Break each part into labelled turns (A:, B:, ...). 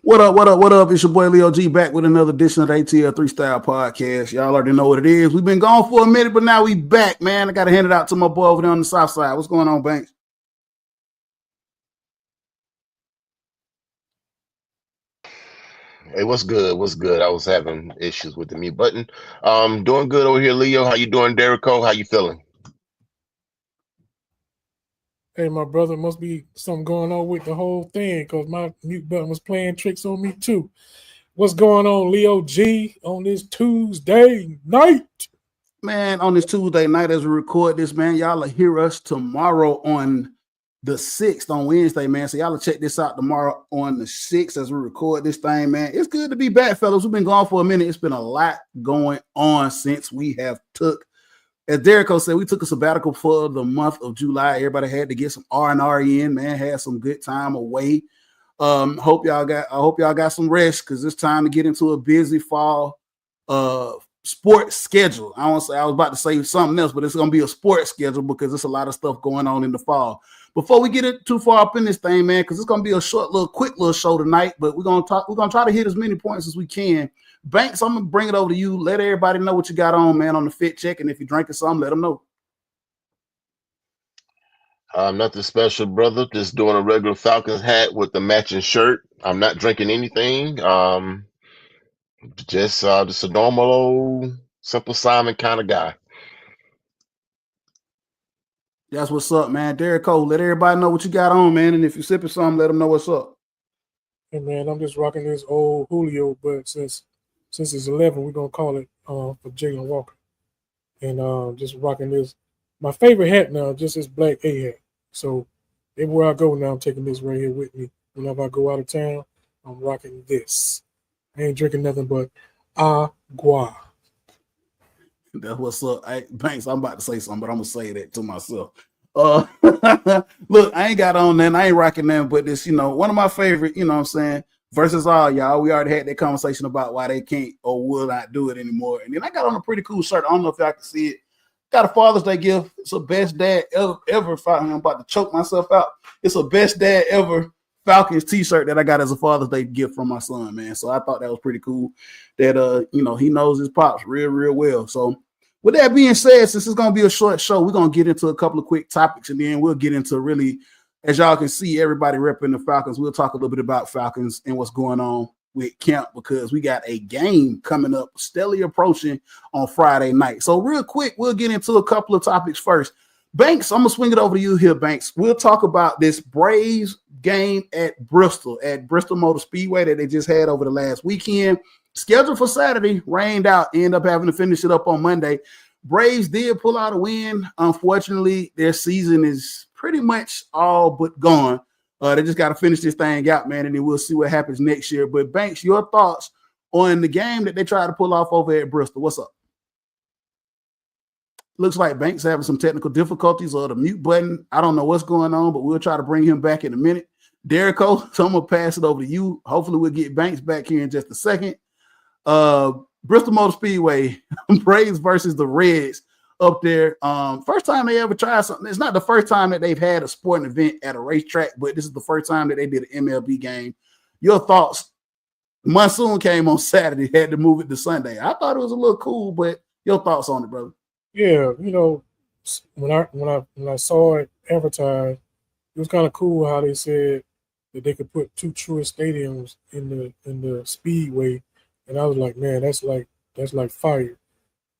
A: What up, what up, what up? It's your boy Leo G back with another edition of the ATL 3-Style Podcast. Y'all already know what it is. We've been gone for a minute, but now we back, man. I got to hand it out to my boy over there on the south side. What's going on, Banks?
B: Hey, what's good? What's good? I was having issues with the mute button. Doing good over here, Leo. How you doing, Derrico? How you feeling?
C: Hey, my brother, must be something going on with the whole thing because my mute button was playing tricks on me too. What's going on, Leo G, on this Tuesday night?
A: Man, on this Tuesday night as we record this, man, y'all will hear us tomorrow on the 6th on Wednesday, man. So y'all will check this out tomorrow on the 6th as we record this thing, man. It's good to be back, fellas. We've been gone for a minute. It's been a lot going on since we have took, as Derrico said, we took a sabbatical for the month of July. Everybody had to get some R&R in, man. Had some good time away. I hope y'all got some rest because it's time to get into a busy fall sports schedule. I was about to say something else, but it's gonna be a sports schedule because there's a lot of stuff going on in the fall. Before we get it too far up in this thing, man, because it's gonna be a quick little show tonight, but we're gonna try to hit as many points as we can. Banks, I'm gonna bring it over to you. Let everybody know what you got on, man, on the fit check, and if you're drinking something, let them know.
B: Nothing special, brother. Just doing a regular Falcons hat with the matching shirt. I'm not drinking anything. Just a normal old Simple Simon kind of guy.
A: That's what's up, man. Derrico, let everybody know what you got on, man, and if you're sipping something, let them know what's up.
C: Hey, man, I'm just rocking this old Julio, but since it's 11, we're gonna call it for Jalen Walker, and just rocking this. My favorite hat now, just this black A hat. So everywhere I go now, I'm taking this right here with me. Whenever I go out of town, I'm rocking this. I ain't drinking nothing but agua.
A: That's what's up. Banks, I'm about to say something, but I'm gonna say that to myself. Look, I ain't got on that. I ain't rocking them, but this, one of my favorite, what I'm saying, versus all y'all. We already had that conversation about why they can't or will not do it anymore. And then I got on a pretty cool shirt. I don't know if y'all can see it. Got a Father's Day gift. It's a best dad ever. I'm about to choke myself out. It's a best dad ever Falcons t-shirt that I got as a Father's Day gift from my son, man. So I thought that was pretty cool that, he knows his pops real, real well. So with that being said, since it's going to be a short show, we're going to get into a couple of quick topics, and then we'll get into really, as y'all can see, everybody repping the Falcons. We'll talk a little bit about Falcons and what's going on with camp because we got a game coming up, steadily approaching on Friday night. So real quick, we'll get into a couple of topics first. Banks, I'm going to swing it over to you here, Banks. We'll talk about this Braves game at Bristol Motor Speedway that they just had over the last weekend. Scheduled for Saturday, rained out, ended up having to finish it up on Monday. Braves did pull out a win. Unfortunately, their season is pretty much all but gone. They just got to finish this thing out, man, and then we'll see what happens next year. But Banks, your thoughts on the game that they tried to pull off over at Bristol? What's up? Looks like Banks having some technical difficulties or the mute button. I don't know what's going on, but we'll try to bring him back in a minute. Derrico, so I'm going to pass it over to you. Hopefully we'll get Banks back here in just a second. Bristol Motor Speedway, Braves versus the Reds up there. First time they ever tried something. It's not the first time that they've had a sporting event at a racetrack, but this is the first time that they did an MLB game. Your thoughts? Monsoon came on Saturday, had to move it to Sunday. I thought it was a little cool, but your thoughts on it, brother?
C: Yeah, when I saw it advertised, it was kind of cool how they said that they could put two Truist stadiums in the speedway, and I was like, man, that's like fire.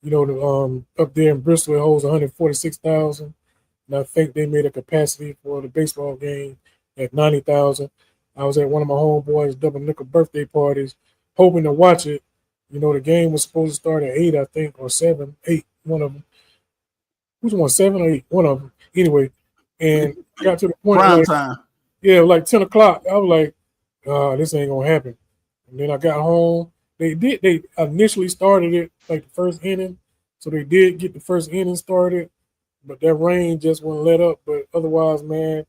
C: Up there in Bristol, it holds 146,000, and I think they made a capacity for the baseball game at 90,000. I was at one of my homeboys' double nickel birthday parties, hoping to watch it. The game was supposed to start at 8, I think, or 7, 8, one of them. Which one, 7 or 8? One of them. Anyway, and got to the point
A: prime time.
C: Yeah, like 10 o'clock. I was like, this ain't gonna happen. And then I got home. They initially started it like the first inning, so they did get the first inning started, but that rain just wouldn't let up. But otherwise, man,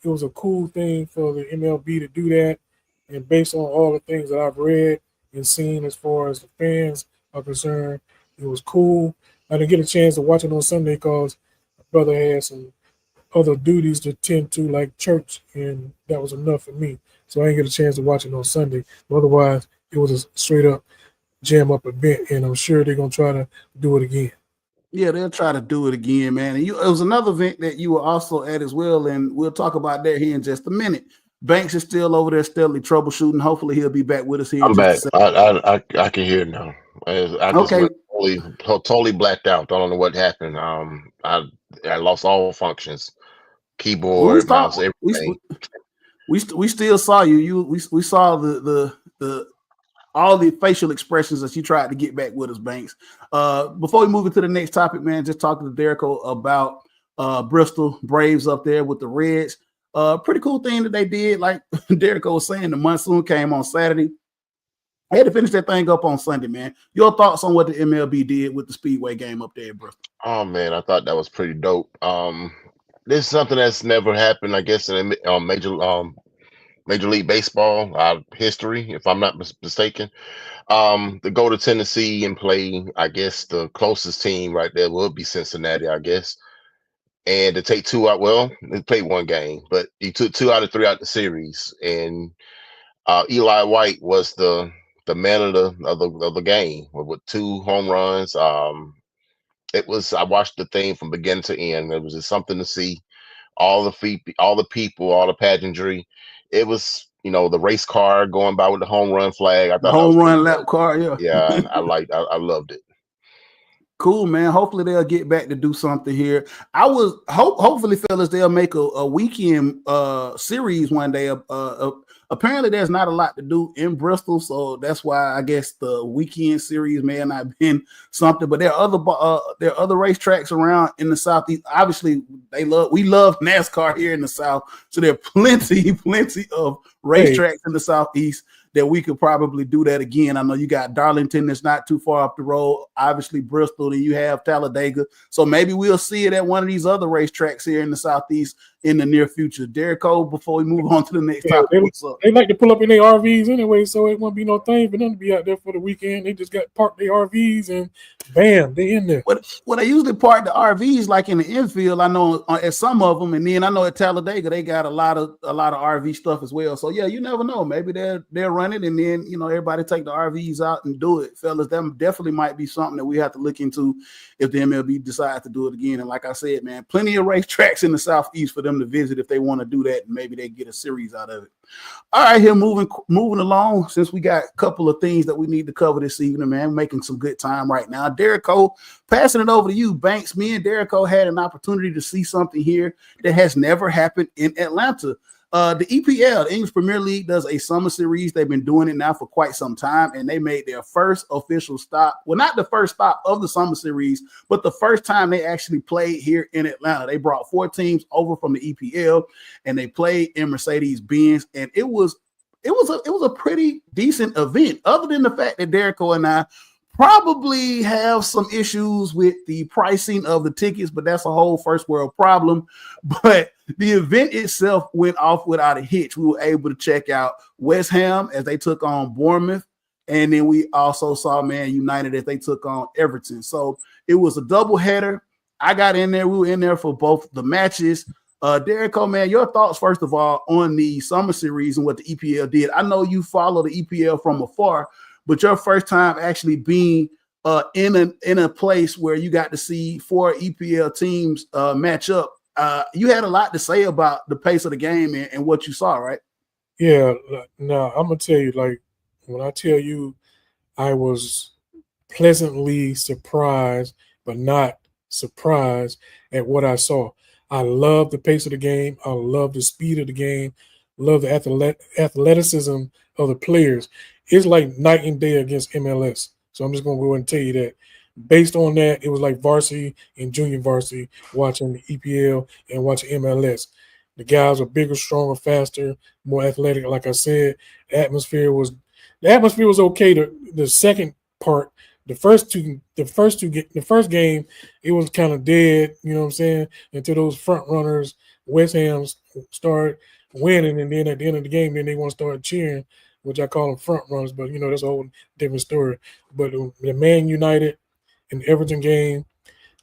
C: it was a cool thing for the MLB to do that. And based on all the things that I've read and seen as far as the fans are concerned, it was cool. I didn't get a chance to watch it on Sunday because my brother had some other duties to tend to, like church, and that was enough for me. So I didn't get a chance to watch it on Sunday. But otherwise, it was a straight up jam up event, and I'm sure they're gonna try to do it again.
A: Yeah, they'll try to do it again, man. And it was another event that you were also at as well, and we'll talk about that here in just a minute. Banks is still over there steadily troubleshooting. Hopefully, he'll be back with us here in
B: I'm
A: just a
B: back.
A: second.
B: I can hear now. I just
A: Okay,
B: went totally blacked out. I don't know what happened. I lost all functions,
A: well, we
B: keyboard, mouse,
A: thought
B: everything.
A: we still saw you. We saw the all the facial expressions that you tried to get back with us, Banks. Before we move into the next topic, man, just talking to Derico about Bristol Braves up there with the Reds. Pretty cool thing that they did. Like Derico was saying, the monsoon came on Saturday. They had to finish that thing up on Sunday, man. Your thoughts on what the MLB did with the Speedway game up there at Bristol?
B: Oh man, I thought that was pretty dope. This is something that's never happened, I guess, in Major League Baseball history, if I'm not mistaken. To go to Tennessee and play, I guess the closest team right there would be Cincinnati, I guess. And to take two out, well, they played one game, but he took 2 out of 3 out the series. And Eli White was the man of the game with 2 home runs. I watched the thing from beginning to end. It was just something to see. All the all the people, all the pageantry. It was, the race car going by with the home run flag. I
A: The
B: thought that was
A: home
B: pretty
A: run lap
B: dope.
A: car, yeah.
B: Yeah, I loved it.
A: Cool, man. Hopefully they'll get back to do something here. Hopefully, fellas, they'll make a weekend series one day. Apparently, there's not a lot to do in Bristol, so that's why I guess the weekend series may have not been something. But there are other racetracks around in the Southeast. Obviously, we love NASCAR here in the South, so there are plenty of racetracks in the Southeast that we could probably do that again. I know you got Darlington that's not too far up the road. Obviously, Bristol, then you have Talladega. So maybe we'll see it at one of these other racetracks here in the Southeast in the near future. Derico, before we move on to the next topic, what's up?
C: They like to pull up in their RVs anyway, so it won't be no thing for them to be out there for the weekend. They just got parked their RVs and bam, they in there.
A: Well, they usually park the RVs like in the infield. I know at some of them, and then I know at Talladega they got a lot of RV stuff as well. So yeah, you never know. Maybe they're running, and then everybody take the RVs out and do it, fellas. That definitely might be something that we have to look into if the MLB decides to do it again. And like I said, man, plenty of racetracks in the Southeast for them to visit if they want to do that, and maybe they get a series out of it. All right, here moving along, since we got a couple of things that we need to cover this evening, man. We're making some good time right now. Derico, passing it over to you, Banks. Me and Derico had an opportunity to see something here that has never happened in Atlanta. The EPL, the English Premier League, does a summer series. They've been doing it now for quite some time, and they made their first official stop. Well, not the first stop of the summer series, but the first time they actually played here in Atlanta. They brought 4 teams over from the EPL, and they played in Mercedes-Benz, and it was a pretty decent event, other than the fact that Derico and I probably have some issues with the pricing of the tickets, but that's a whole first world problem. But the event itself went off without a hitch. We were able to check out West Ham as they took on Bournemouth, and then we also saw Man United as they took on Everton. So it was a double header. I got in there. We were in there for both the matches. Derico, man, your thoughts first of all on the summer series and what the EPL did. I know you follow the EPL from afar, but your first time actually being in a place where you got to see 4 EPL teams match up, you had a lot to say about the pace of the game and what you saw, right?
C: Yeah. Now I'm gonna tell you, like when I tell you, I was pleasantly surprised, but not surprised at what I saw. I love the pace of the game. I love the speed of the game. Love the athleticism of the players. It's like night and day against MLS. So I'm just going to go and tell you that. Based on that, it was like varsity and junior varsity watching the EPL and watching MLS. The guys were bigger, stronger, faster, more athletic. Like I said, the atmosphere was okay. The second part, the first game, it was kind of dead, you know what I'm saying? Until those front runners, West Ham, start winning, and then at the end of the game, then they want to start cheering, which I call them front runners, but that's a whole different story. But the Man United and Everton game,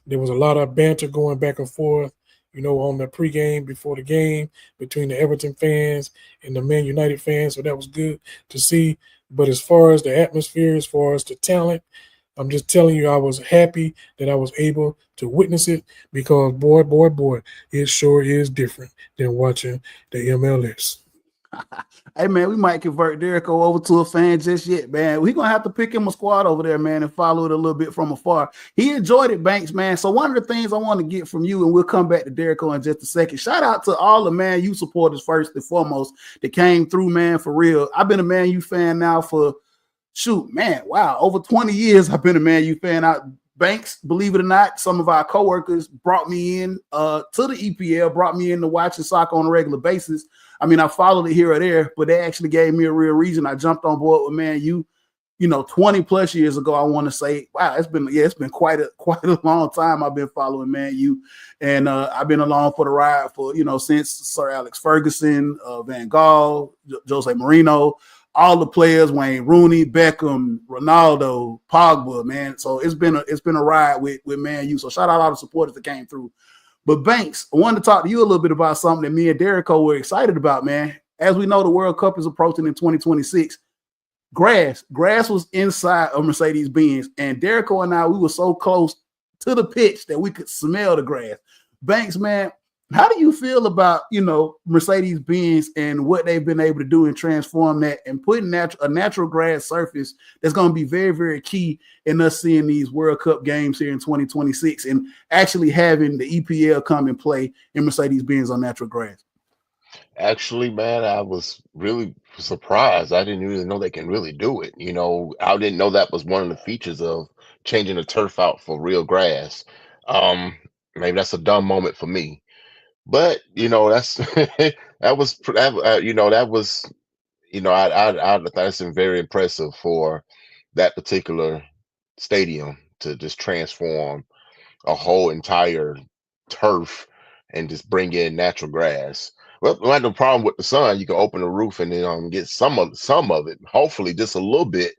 C: there was a lot of banter going back and forth. on the pregame before the game between the Everton fans and the Man United fans. So that was good to see. But as far as the atmosphere, as far as the talent, I'm just telling you, I was happy that I was able to witness it because boy, it sure is different than watching the MLS.
A: Hey man, we might convert Derico over to a fan just yet, man. We're gonna have to pick him a squad over there, man, and follow it a little bit from afar. He enjoyed it, Banks, man. So one of the things I want to get from you, and we'll come back to Derico in just a second. Shout out to all the Man U supporters first and foremost that came through, man, for real. I've been a Man U fan now for over 20 years. I've been a Man U fan. Banks, believe it or not, some of our coworkers brought me in to the EPL, brought me into watching soccer on a regular basis. I mean, I followed it here or there, but they actually gave me a real reason. I jumped on board with Man U, 20 plus years ago. I want to say, wow, it's been quite a long time I've been following Man U, and I've been along for the ride for since Sir Alex Ferguson, Van Gaal, Jose Mourinho, all the players, Wayne Rooney, Beckham, Ronaldo, Pogba, man. So it's been a ride with Man U. So shout out all the supporters that came through. But Banks, I wanted to talk to you a little bit about something that me and Derico were excited about, man. As we know, the World Cup is approaching in 2026. Grass was inside of Mercedes-Benz, and Derico and I, we were so close to the pitch that we could smell the grass. Banks, man, how do you feel about, Mercedes-Benz and what they've been able to do and transform that and putting a natural grass surface that's going to be very, very key in us seeing these World Cup games here in 2026 and actually having the EPL come and play in Mercedes-Benz on natural grass?
B: Actually, man, I was really surprised. I didn't even know they can really do it. I didn't know that was one of the features of changing the turf out for real grass. Um, Maybe that's a dumb moment for me. But that's that was that was I thought it's been very impressive for that particular stadium to just transform a whole entire turf and just bring in natural grass. Well, we had no problem with the sun. You can open the roof and then get some of it, hopefully just a little bit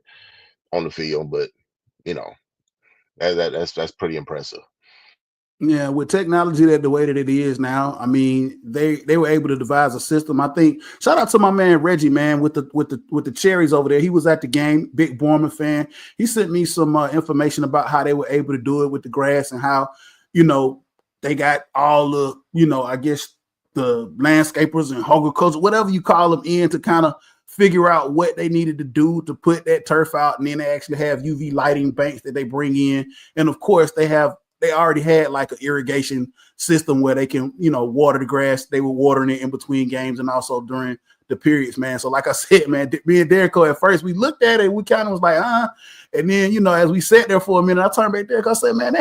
B: on the field. But you know that's pretty impressive.
A: Yeah, with technology the way that it is now, I mean, they were able to devise a system. I think shout out to my man Reggie, man, with the cherries over there. He was at the game, big Bournemouth fan. He sent me some information about how they were able to do it with the grass and how they got all the I guess the landscapers and horticulture, whatever you call them, in to kind of figure out what they needed to do to put that turf out, and then they actually have UV lighting banks that they bring in, and of course they already had like an irrigation system where they can, water the grass. They were watering it in between games and also during the periods, man. So like I said, man, me and Derico at first, we looked at it and we kind of was like, and then, as we sat there for a minute, I turned back to Derico, I said, man,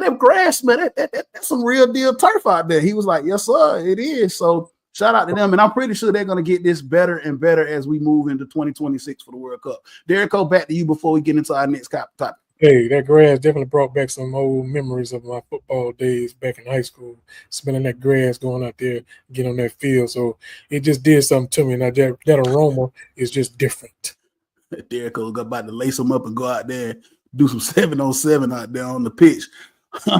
A: that grass, man, that's some real deal turf out there. He was like, yes, sir, it is. So shout out to them. And I'm pretty sure they're going to get this better and better as we move into 2026 for the World Cup. Derico, back to you before we get into our next topic.
C: Hey, that grass definitely brought back some old memories of my football days back in high school. Smelling that grass, going out there, get on that field. So it just did something to me. Now that aroma is just different.
A: Derico's about to lace them up and go out there and do some 7-on-7 out there on the pitch.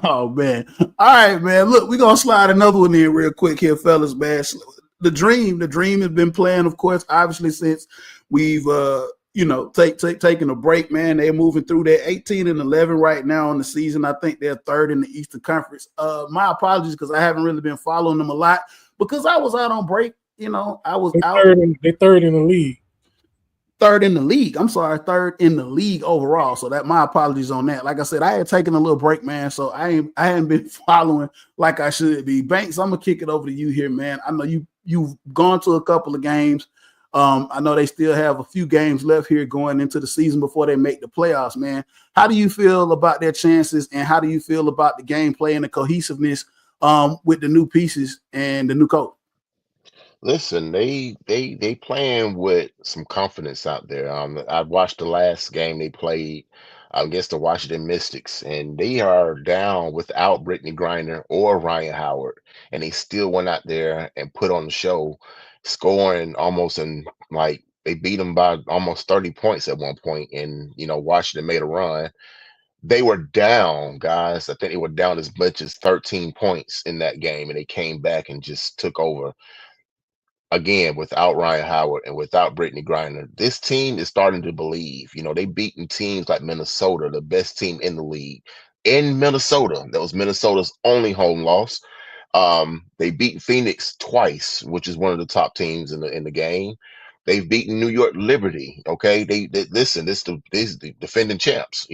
A: Oh, man. All right, man. Look, we're going to slide another one in real quick here, fellas, man. The dream has been playing, of course, obviously, since we've taking a break, man. They're moving through. They're 18-11 right now on the season. I think they're third in the Eastern Conference. My apologies because I haven't really been following them a lot because I was out on break. I was out.
C: They're third in the league.
A: Third in the league. I'm sorry, third in the league overall. So that my apologies on that. Like I said, I had taken a little break, man. So I haven't been following like I should be. Banks, I'm gonna kick it over to you here, man. I know you've gone to a couple of games. I know they still have a few games left here going into the season before they make the playoffs, man. How do you feel about their chances, and how do you feel about the gameplay and the cohesiveness with the new pieces and the new coach?
B: Listen, they playing with some confidence out there. I watched the last game they played against the Washington Mystics, and they are down without Brittany Griner or Ryan Howard, and they still went out there and put on the show, scoring almost in they beat them by almost 30 points at one point, and Washington made a run. They were down, guys. I think they were down as much as 13 points in that game, and they came back and just took over again without Ryan Howard and without Brittany Griner. This team is starting to believe. They beaten teams like Minnesota, the best team in the league. In Minnesota, that was Minnesota's only home loss. They beat Phoenix twice, which is one of the top teams in the game. They've beaten New York Liberty. Okay, they listen. This is the defending champs.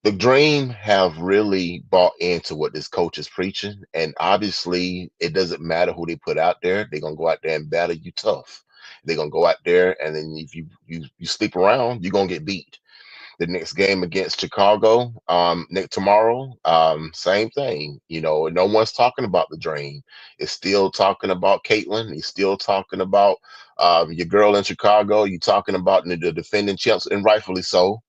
B: The Dream have really bought into what this coach is preaching, and obviously it doesn't matter who they put out there. They're gonna go out there and battle you tough. They're gonna go out there, and then if you sleep around, you're gonna get beat. The next game against Chicago, next tomorrow, same thing. No one's talking about the Dream. It's still talking about Caitlin. He's still talking about your girl in Chicago. You're talking about the defending champs, and rightfully so.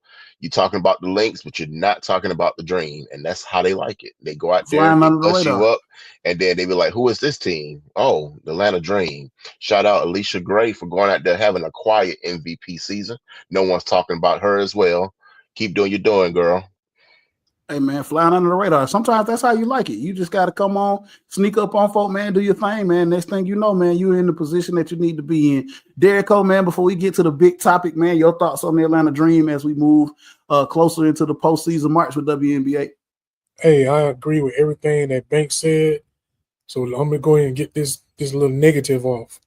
B: You're talking about the Lynx, but you're not talking about the Dream, and that's how they like it. They go out there,
A: Flying
B: they
A: under the
B: bust you
A: radar.
B: up, and then they be like, "Who is this team?" Oh, the Atlanta Dream. Shout out Alicia Gray for going out there having a quiet MVP season. No one's talking about her as well. Keep doing your doing, girl.
A: Hey man, flying under the radar. Sometimes that's how you like it. You just got to come on, sneak up on folk, man, do your thing, man. Next thing you know, man, you're in the position that you need to be in. Derek Cole, man, before we get to the big topic, man, your thoughts on the Atlanta Dream as we move closer into the postseason march with WNBA?
C: Hey, I agree with everything that Banks said. So I'm gonna go ahead and get this little negative off.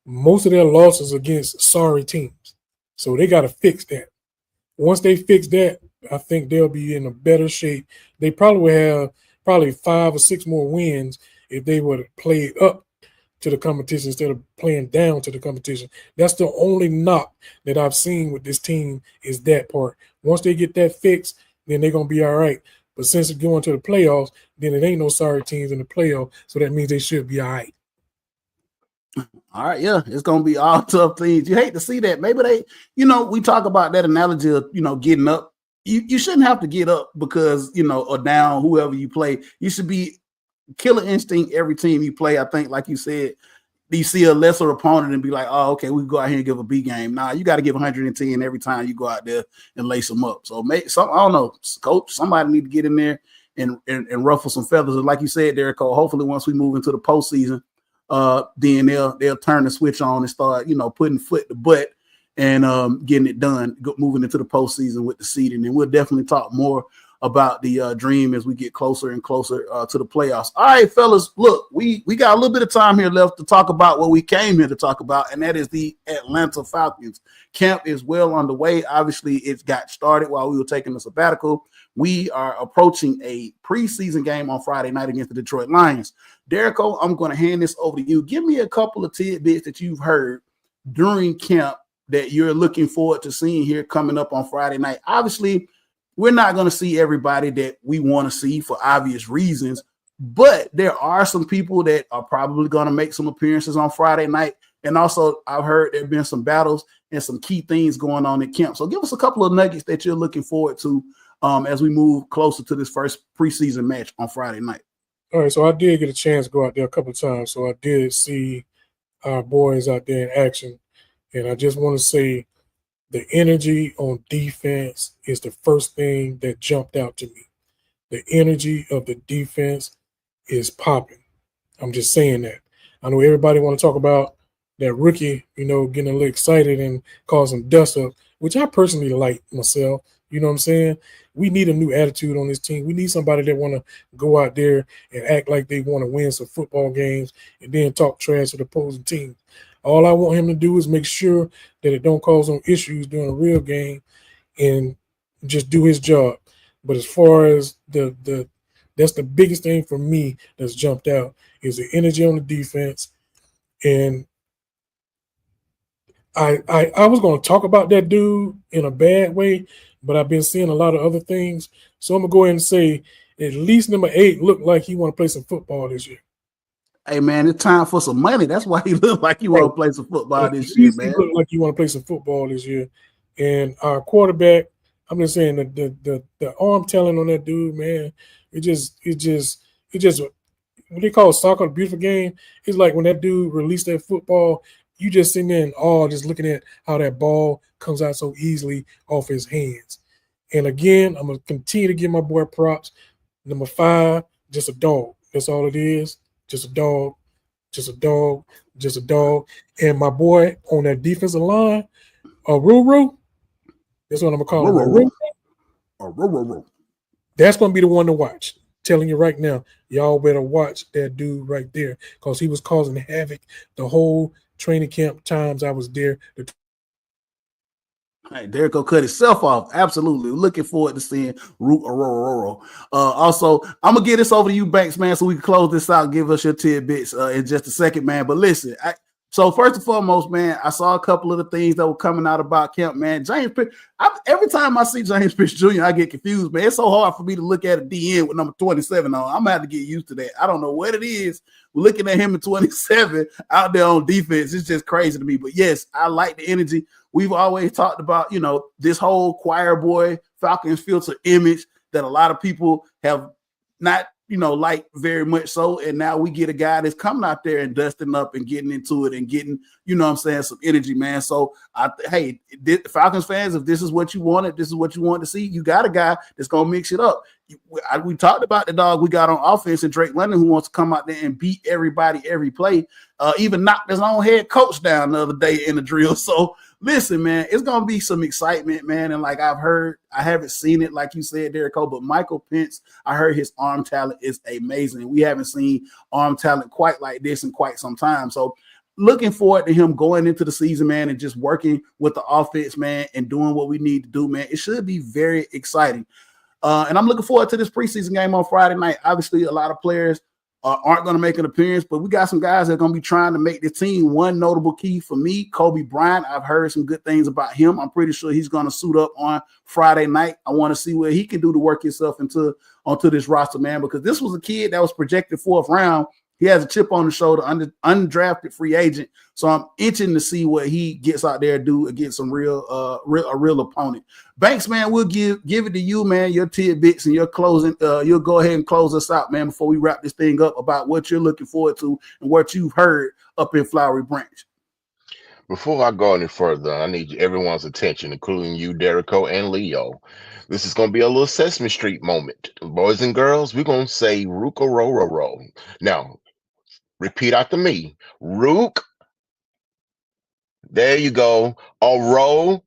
C: Most of their losses against sorry teams, so they got to fix that. Once they fix that, I think they'll be in a better shape. They probably will have 5 or 6 more wins if they were to play up to the competition instead of playing down to the competition. That's the only knock that I've seen with this team is that part. Once they get that fixed, then they're going to be all right. But since it's going to the playoffs, then it ain't no sorry teams in the playoffs, so that means they should be all right.
A: All right, yeah, it's gonna be all tough things. You hate to see that. Maybe they, we talk about that analogy of getting up. You shouldn't have to get up because or down whoever you play. You should be killer instinct every team you play. I think, like you said, you see a lesser opponent and be like, oh, okay, we can go out here and give a B game. Nah, you got to give 110 every time you go out there and lace them up. So I don't know, coach, somebody need to get in there and ruffle some feathers. And like you said, Derek Cole, hopefully once we move into the postseason, then they'll turn the switch on and start, putting foot to butt and getting it done, moving into the postseason with the seeding. And we'll definitely talk more about the Dream as we get closer and closer to the playoffs. All right, fellas, look, we got a little bit of time here left to talk about what we came here to talk about, and that is the Atlanta Falcons. Camp is well underway. Obviously, it got started while we were taking a sabbatical. We are approaching a preseason game on Friday night against the Detroit Lions. Derico, I'm going to hand this over to you. Give me a couple of tidbits that you've heard during camp that you're looking forward to seeing here coming up on Friday night. Obviously, we're not going to see everybody that we want to see for obvious reasons, but there are some people that are probably going to make some appearances on Friday night. And also, I've heard there have been some battles and some key things going on in camp. So give us a couple of nuggets that you're looking forward to as we move closer to this first preseason match on Friday night.
C: All right, so I did get a chance to go out there a couple of times. So I did see our boys out there in action. And I just want to say the energy on defense is the first thing that jumped out to me. The energy of the defense is popping. I'm just saying that. I know everybody want to talk about that rookie, getting a little excited and causing dust up, which I personally like myself. You know what I'm saying? We need a new attitude on this team. We need somebody that want to go out there and act like they want to win some football games and then talk trash to the opposing team. All I want him to do is make sure that it don't cause no issues during a real game and just do his job. But as far as that's the biggest thing for me that's jumped out is the energy on the defense. And I was going to talk about that dude in a bad way, but I've been seeing a lot of other things. So I'm going to go ahead and say at least number 8 looked like he want to play some football this year.
A: Hey, man, it's time for some money. That's why he looked like he want to play some football this year, man.
C: He looked like he want to play some football this year. And our quarterback, I'm just saying that the arm talent on that dude, man, it just what they call soccer, a beautiful game. It's like when that dude released that football, you just sitting there in awe, just looking at how that ball comes out so easily off his hands. And again, I'm gonna continue to give my boy props. Number 5, just a dog. That's all it is. Just a dog. Just a dog. Just a dog. And my boy on that defensive line, Ruru. That's what I'm gonna call him. Ruru. That's gonna be the one to watch. Telling you right now, y'all better watch that dude right there because he was causing havoc the whole training camp times I was there.
A: Hey, Derek will cut himself off. Absolutely. Looking forward to seeing Root Aurora. Also, I'm going to get this over to you, Banks, man, so we can close this out and give us your tidbits in just a second, man. But listen, so first and foremost, man, I saw a couple of the things that were coming out about camp, man. Every time I see James Pitts Jr., I get confused, man. It's so hard for me to look at a DN with number 27 on. I'm going to have to get used to that. I don't know what it is. Looking at him at 27 out there on defense, it's just crazy to me. But yes, I like the energy. We've always talked about, this whole choir boy Falcons filter image that a lot of people have not, like very much so. And now we get a guy that's coming out there and dusting up and getting into it and getting, some energy, man. So, Falcons fans, if this is what you wanted, this is what you want to see, you got a guy that's going to mix it up. We talked about the dog we got on offense and Drake London, who wants to come out there and beat everybody every play, even knocked his own head coach down the other day in the drill. So, listen, man, it's going to be some excitement, man. And like I've heard, I haven't seen it, like you said, Derek Cole, but Michael Penix, I heard his arm talent is amazing. We haven't seen arm talent quite like this in quite some time. So looking forward to him going into the season, man, and just working with the offense, man, and doing what we need to do, man. It should be very exciting. And I'm looking forward to this preseason game on Friday night. Obviously, a lot of players aren't going to make an appearance, but we got some guys that are going to be trying to make the team. One notable key for me, Kobe Bryant. I've heard some good things about him. I'm pretty sure he's going to suit up on Friday night. I want to see what he can do to work himself onto this roster, man, because this was a kid that was projected 4th round. He has a chip on the shoulder, undrafted free agent. So I'm itching to see what he gets out there and do against some real opponent. Banks, man, we'll give it to you, man, your tidbits and your closing. You'll go ahead and close us out, man, before we wrap this thing up about what you're looking forward to and what you've heard up in Flowery Branch.
B: Before I go any further, I need everyone's attention, including you, Derico, and Leo. This is going to be a little Sesame Street moment. Boys and girls, we're going to say Rook-a-ro-ro-ro. Now, repeat after me. Rook. There you go. Oro.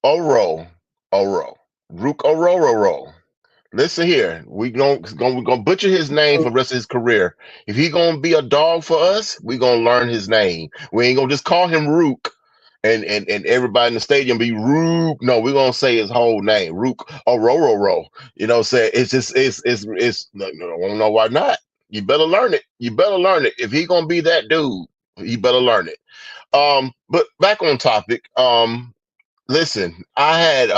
B: Oro. Oro. Rook-a-ro-ro-ro. Listen here. We're gonna butcher his name for the rest of his career. If he gonna be a dog for us, we're gonna learn his name. We ain't gonna just call him Rook and everybody in the stadium be Rook. No, we're gonna say his whole name. Rook Oro. Say it's I don't know why not. You better learn it. You better learn it. If he gonna be that dude, you better learn it. But back on topic. Listen, I had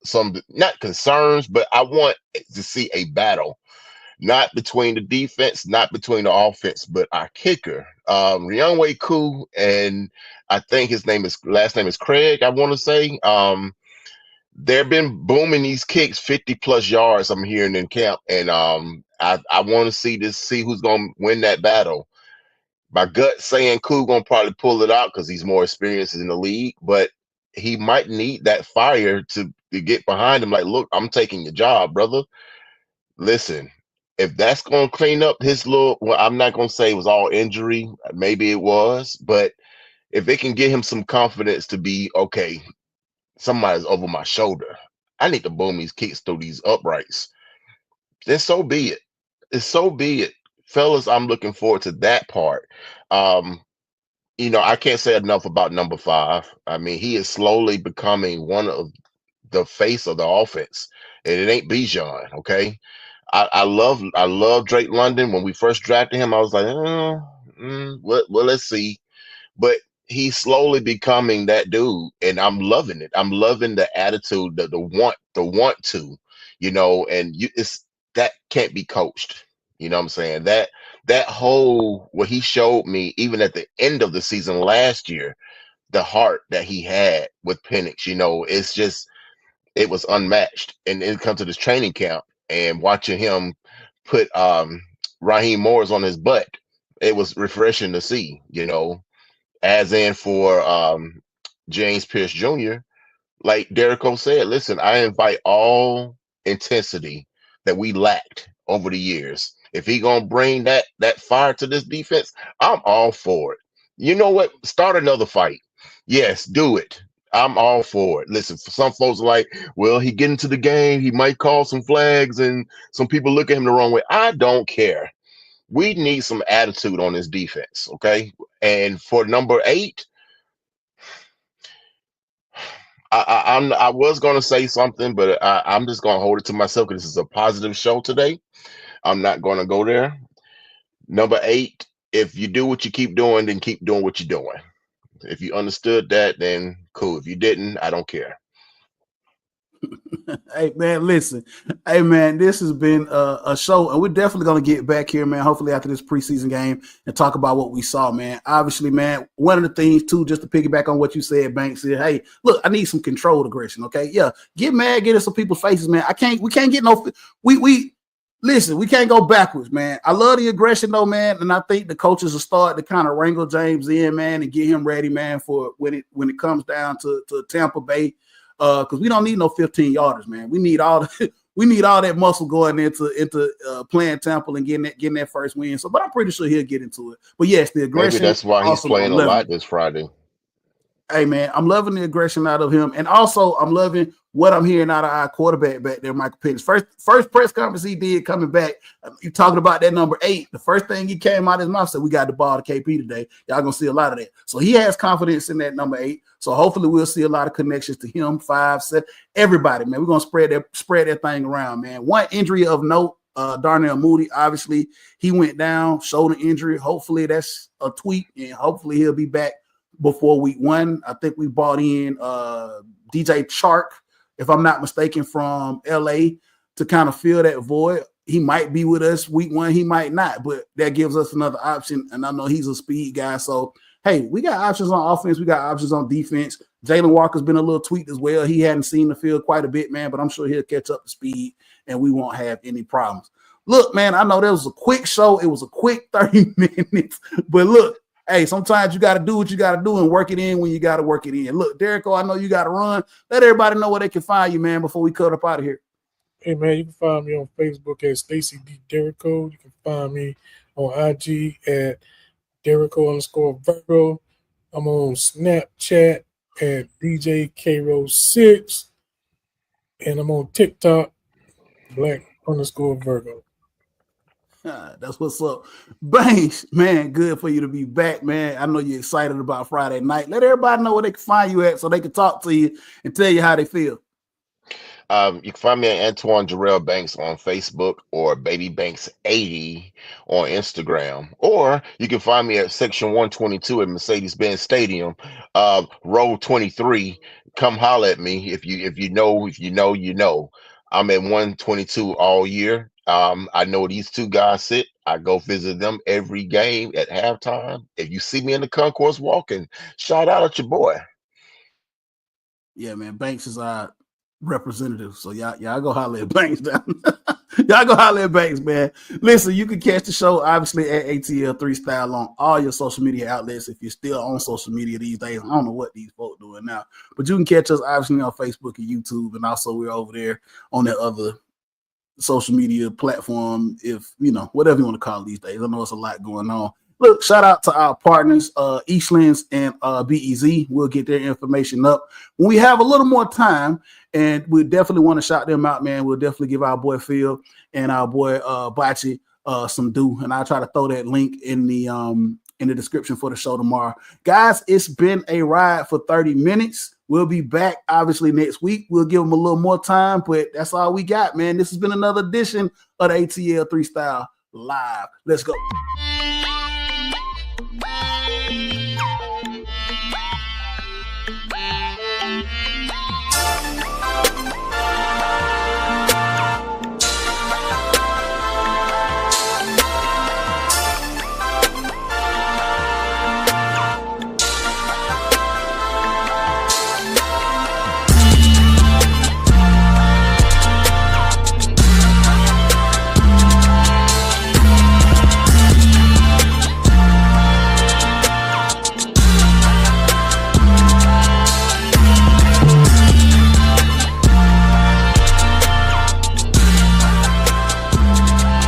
B: some not concerns, but I want to see a battle, not between the defense, not between the offense, but our kicker, Ryunwei Koo, and I think his last name is Craig. I want to say they've been booming these kicks 50+ yards. I'm hearing in camp, and I want to see who's going to win that battle. My gut saying Koo gonna probably pull it out because he's more experienced in the league, but he might need that fire to get behind him. Like, look, I'm taking your job, brother. Listen, if that's gonna clean up his well, I'm not gonna say it was all injury. Maybe it was, but if it can get him some confidence to be okay, somebody's over my shoulder. I need to boom these kicks through these uprights. Then so be it. So be it. Fellas, I'm looking forward to that part. I can't say enough about number 5. I mean, he is slowly becoming one of the face of the offense, and it ain't Bijan. Okay, I love Drake London. When we first drafted him, I was like, well, let's see. But he's slowly becoming that dude, and I'm loving it. I'm loving the attitude, the want to, it's that can't be coached. You know what I'm saying? That whole what he showed me, even at the end of the season last year, the heart that he had with Penix, it was unmatched. And it comes to this training camp and watching him put Raheem Morris on his butt, it was refreshing to see, as in for James Pierce Jr., Like Derico said, listen, I invite all intensity that we lacked over the years. If he gonna bring that fire to this defense, I'm all for it. You know what? Start another fight. Yes, do it. I'm all for it. Listen, some folks are like, well, he get into the game, he might call some flags, and some people look at him the wrong way. I don't care. We need some attitude on this defense, okay? And for number 8, I was gonna say something, but I'm just gonna hold it to myself because this is a positive show today. I'm not gonna go there. Number 8, if you do what you keep doing, then keep doing what you're doing. If you understood that, then cool. If you didn't, I don't care.
A: Hey man, listen. Hey man, this has been a show, and we're definitely gonna get back here, man. Hopefully after this preseason game and talk about what we saw, man. Obviously, man, one of the things too, just to piggyback on what you said, Banks, is hey, look, I need some controlled aggression. Okay, yeah, get mad, get in some people's faces, man. We can't get no. We listen. We can't go backwards, man. I love the aggression though, man, and I think the coaches will start to kind of wrangle James in, man, and get him ready, man, for when it comes down to Tampa Bay. Because we don't need no 15-yarders, man. We need all that muscle going into playing Tampa and getting that first win. So, but I'm pretty sure he'll get into it. But yes, the aggression.
B: Maybe that's why he's
A: awesome.
B: playing a lot this Friday.
A: Hey man, I'm loving the aggression out of him, and also I'm loving what I'm hearing out of our quarterback back there, Michael Penix. First press conference he did coming back. You talking about that number 8? The first thing he came out of his mouth said, "We got the ball to KP today." Y'all gonna see a lot of that. So he has confidence in that number 8. So hopefully we'll see a lot of connections to him. 5, 7, everybody, man. We're gonna spread that thing around, man. One injury of note. Darnell Mooney, obviously, he went down, shoulder injury. Hopefully that's a tweak, and hopefully he'll be back before week 1. I think we bought in DJ Chark, if I'm not mistaken, from LA to kind of fill that void. He might be with us week 1, he might not, but that gives us another option. And I know he's a speed guy. So, hey, we got options on offense. We got options on defense. Jalen Walker's been a little tweaked as well. He hadn't seen the field quite a bit, man, but I'm sure he'll catch up to speed and we won't have any problems. Look, man, I know that was a quick show. It was a quick 30 minutes, but look, hey, sometimes you got to do what you got to do and work it in when you got to work it in. Look, Derico, I know you got to run. Let everybody know where they can find you, man, before we cut up out of here.
C: Hey, man, you can find me on Facebook at Stacy D. Derico. You can find me on IG at Derico_Virgo. I'm on Snapchat at DJ K-Rose6. And I'm on TikTok, Black_Virgo.
A: That's what's up. Banks, man, good for you to be back, man. I know you're excited about Friday night. Let everybody know where they can find you at so they can talk to you and tell you how they feel.
B: You can find me at Antoine Jarrell Banks on Facebook or Baby Banks 80 on Instagram. Or you can find me at Section 122 at Mercedes-Benz Stadium, row 23. Come holler at me if you know. I'm at 122 all year. I know these two guys sit. I go visit them every game at halftime. If you see me in the concourse walking, shout out at your boy.
A: Yeah, man, Banks is our representative. So y'all go holler at Banks down. Y'all go holler at Banks, man. Listen, you can catch the show obviously at ATL 3 Style on all your social media outlets. If you're still on social media these days, I don't know what these folks doing now, but you can catch us obviously on Facebook and YouTube, and also we're over there on that other social media platform, if you know, whatever you want to call it these days. I know it's a lot going on. Look, shout out to our partners, Eastlands and BEZ. We'll get their information up when we have a little more time, and we definitely want to shout them out, man. We'll definitely give our boy Phil and our boy Bachi some due, and I'll try to throw that link in the description for the show tomorrow. Guys, it's been a ride for 30 minutes. We'll be back, obviously, next week. We'll give them a little more time, but that's all we got, man. This has been another edition of the ATL 3 Style Live. Let's go.